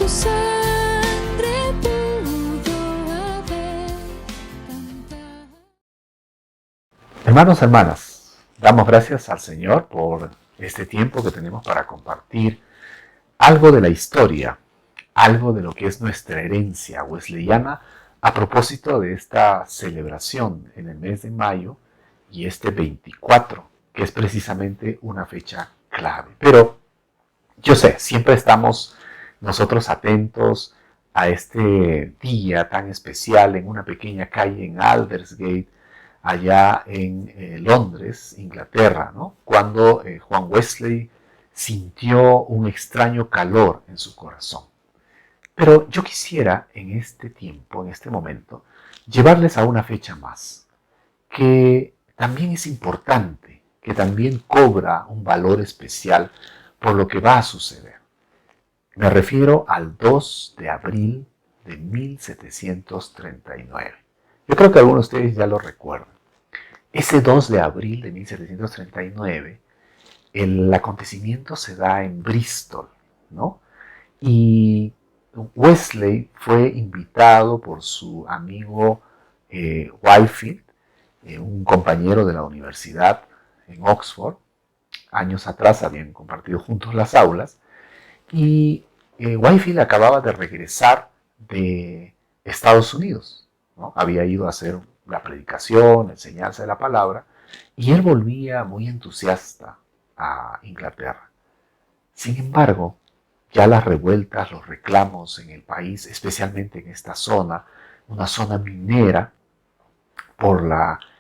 su sangre pudo haber tanta. Hermanos, hermanas, damos gracias al Señor por este tiempo que tenemos para compartir algo de la historia, algo de lo que es nuestra herencia wesleyana a propósito de esta celebración en el mes de mayo y este 24, que es precisamente una fecha clave. Pero yo sé, siempre estamos nosotros atentos a este día tan especial en una pequeña calle en Aldersgate, allá en Londres, Inglaterra, ¿no? Cuando Juan Wesley sintió un extraño calor en su corazón. Pero yo quisiera en este tiempo, en este momento, llevarles a una fecha más, que también es importante, que también cobra un valor especial por lo que va a suceder. Me refiero al 2 de abril de 1739. Yo creo que algunos de ustedes ya lo recuerdan. Ese 2 de abril de 1739, el acontecimiento se da en Bristol, ¿no? Y Wesley fue invitado por su amigo Whitefield, un compañero de la universidad en Oxford. Años atrás habían compartido juntos las aulas. Y Whitefield acababa de regresar de Estados Unidos, ¿no? Había ido a hacer la predicación, enseñanza de la palabra, y él volvía muy entusiasta a Inglaterra. Sin embargo, ya las revueltas, los reclamos en el país, especialmente en esta zona, una zona minera, por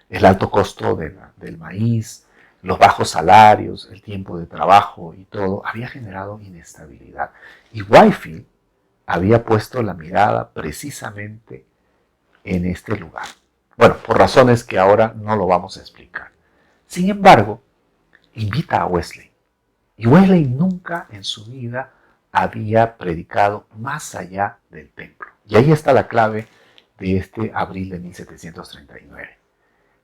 el alto costo del maíz, los bajos salarios, el tiempo de trabajo y todo, había generado inestabilidad. Y Whitefield había puesto la mirada precisamente en este lugar. Bueno, por razones que ahora no lo vamos a explicar. Sin embargo, invita a Wesley. Y Wesley nunca en su vida había predicado más allá del templo. Y ahí está la clave de este abril de 1739.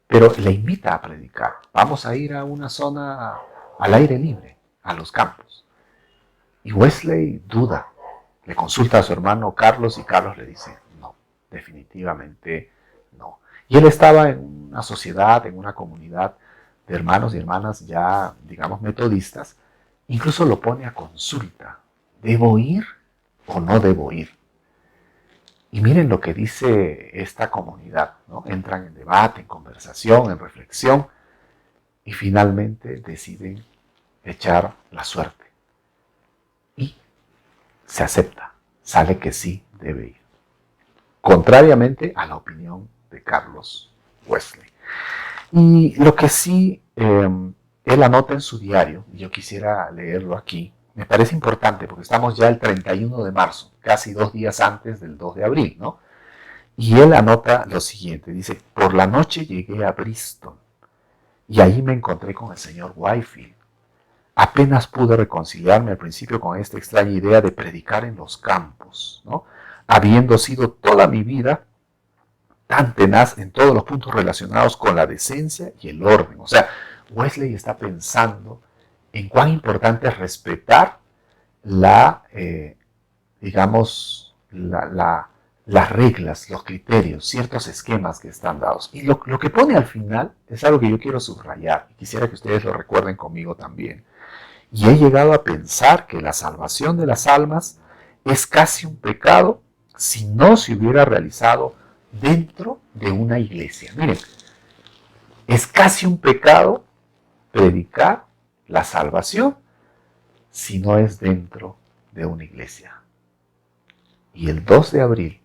Pero le invita a predicar. Vamos a ir a una zona al aire libre, a los campos. Y Wesley duda. Le consulta a su hermano Carlos y Carlos le dice, no, definitivamente no. Y él estaba en una sociedad, en una comunidad de hermanos y hermanas ya, digamos, metodistas. Incluso lo pone a consulta. ¿Debo ir o no debo ir? Y miren lo que dice esta comunidad, ¿no? Entran en debate, en conversación, en reflexión y finalmente deciden echar la suerte. Y se acepta, sale que sí debe ir. Contrariamente a la opinión de Carlos Wesley. Y lo que sí él anota en su diario, y yo quisiera leerlo aquí, me parece importante porque estamos ya el 31 de marzo, casi 2 días antes del 2 de abril, ¿no? Y él anota lo siguiente, dice, por la noche llegué a Bristol y ahí me encontré con el señor Whitefield. Apenas pude reconciliarme al principio con esta extraña idea de predicar en los campos, ¿no? Habiendo sido toda mi vida tan tenaz en todos los puntos relacionados con la decencia y el orden. O sea, Wesley está pensando en cuán importante es respetar digamos, las reglas, los criterios, ciertos esquemas que están dados. Y lo que pone al final es algo que yo quiero subrayar y quisiera que ustedes lo recuerden conmigo también. Y he llegado a pensar que la salvación de las almas es casi un pecado si no se hubiera realizado dentro de una iglesia. Miren, es casi un pecado predicar la salvación si no es dentro de una iglesia. Y el 2 de abril,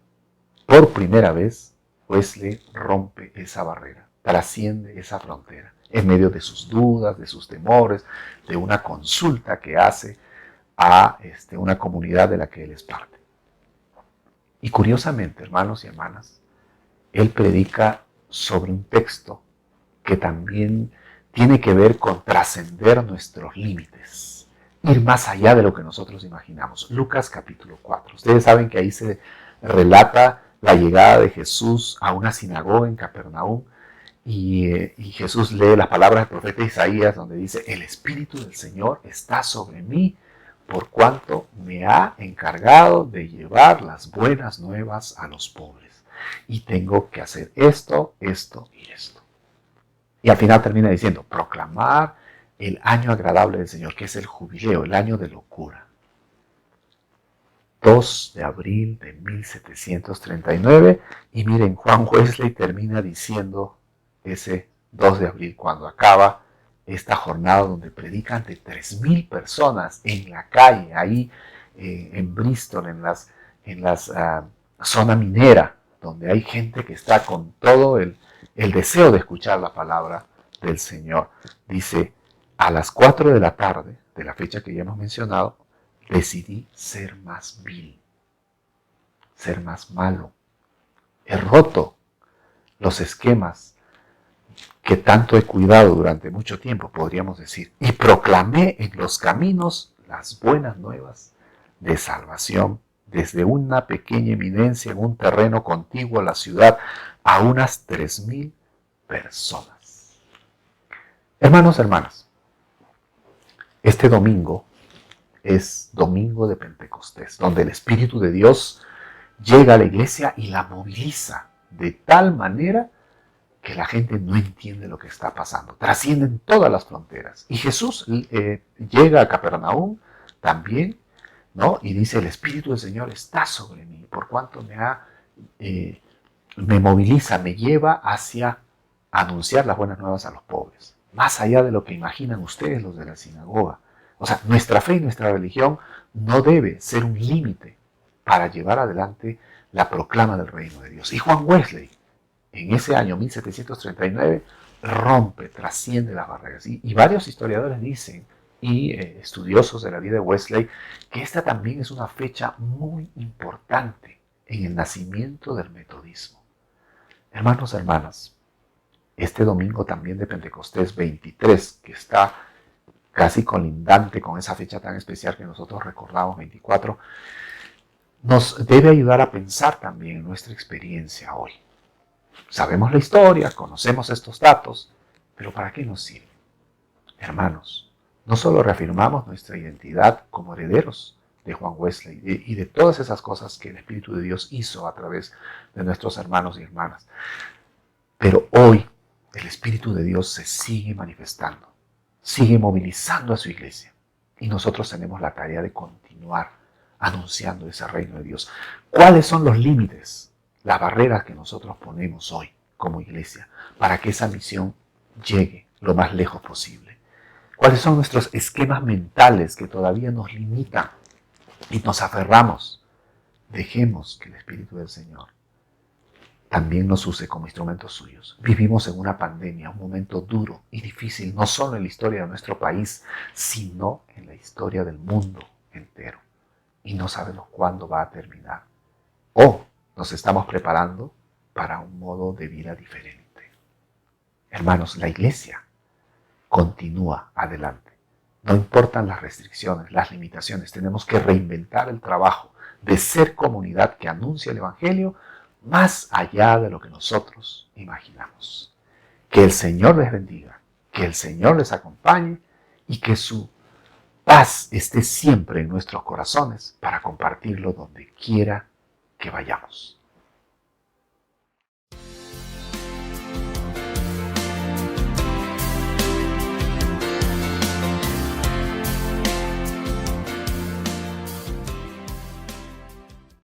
por primera vez, Wesley rompe esa barrera, trasciende esa frontera, en medio de sus dudas, de sus temores, de una consulta que hace a una comunidad de la que él es parte. Y curiosamente, hermanos y hermanas, él predica sobre un texto que también tiene que ver con trascender nuestros límites, ir más allá de lo que nosotros imaginamos. Lucas capítulo 4. Ustedes saben que ahí se relata la llegada de Jesús a una sinagoga en Capernaum y Jesús lee las palabras del profeta Isaías donde dice, el Espíritu del Señor está sobre mí por cuanto me ha encargado de llevar las buenas nuevas a los pobres. Y tengo que hacer esto, esto y esto. Y al final termina diciendo, proclamar el año agradable del Señor, que es el jubileo, el año de locura. 2 de abril de 1739, y miren, Juan Wesley termina diciendo ese 2 de abril, cuando acaba esta jornada donde predican ante 3,000 personas en la calle, ahí en Bristol, en las zona minera, donde hay gente que está con todo el deseo de escuchar la palabra del Señor. Dice, a las 4 de la tarde, de la fecha que ya hemos mencionado, decidí ser más vil, ser más malo. He roto los esquemas que tanto he cuidado durante mucho tiempo, podríamos decir, y proclamé en los caminos las buenas nuevas de salvación desde una pequeña eminencia en un terreno contiguo a la ciudad a unas 3,000 personas. Hermanos, hermanas, este domingo es domingo de Pentecostés, donde el Espíritu de Dios llega a la iglesia y la moviliza de tal manera que la gente no entiende lo que está pasando. Trascienden todas las fronteras. Y Jesús llega a Capernaum también, ¿no? Y dice, el Espíritu del Señor está sobre mí, por cuanto me moviliza, me lleva hacia anunciar las buenas nuevas a los pobres. Más allá de lo que imaginan ustedes, los de la sinagoga. O sea, nuestra fe y nuestra religión no debe ser un límite para llevar adelante la proclama del reino de Dios. Y Juan Wesley, en ese año 1739, rompe, trasciende las barreras. Y varios historiadores dicen, y estudiosos de la vida de Wesley, que esta también es una fecha muy importante en el nacimiento del metodismo. Hermanos, hermanas, este domingo también de Pentecostés 23, que está casi colindante con esa fecha tan especial que nosotros recordamos, 24, nos debe ayudar a pensar también en nuestra experiencia hoy. Sabemos la historia, conocemos estos datos, pero ¿para qué nos sirve? Hermanos, no solo reafirmamos nuestra identidad como herederos de Juan Wesley y de todas esas cosas que el Espíritu de Dios hizo a través de nuestros hermanos y hermanas, pero hoy el Espíritu de Dios se sigue manifestando, sigue movilizando a su iglesia, y nosotros tenemos la tarea de continuar anunciando ese reino de Dios. ¿Cuáles son los límites, las barreras que nosotros ponemos hoy como iglesia para que esa misión llegue lo más lejos posible? ¿Cuáles son nuestros esquemas mentales que todavía nos limitan y nos aferramos? Dejemos que el Espíritu del Señor también nos use como instrumentos suyos. Vivimos en una pandemia, un momento duro y difícil, no solo en la historia de nuestro país, sino en la historia del mundo entero. Y no sabemos cuándo va a terminar. O nos estamos preparando para un modo de vida diferente. Hermanos, la iglesia continúa adelante. No importan las restricciones, las limitaciones. Tenemos que reinventar el trabajo de ser comunidad que anuncia el Evangelio más allá de lo que nosotros imaginamos. Que el Señor les bendiga, que el Señor les acompañe y que su paz esté siempre en nuestros corazones para compartirlo donde quiera que vayamos.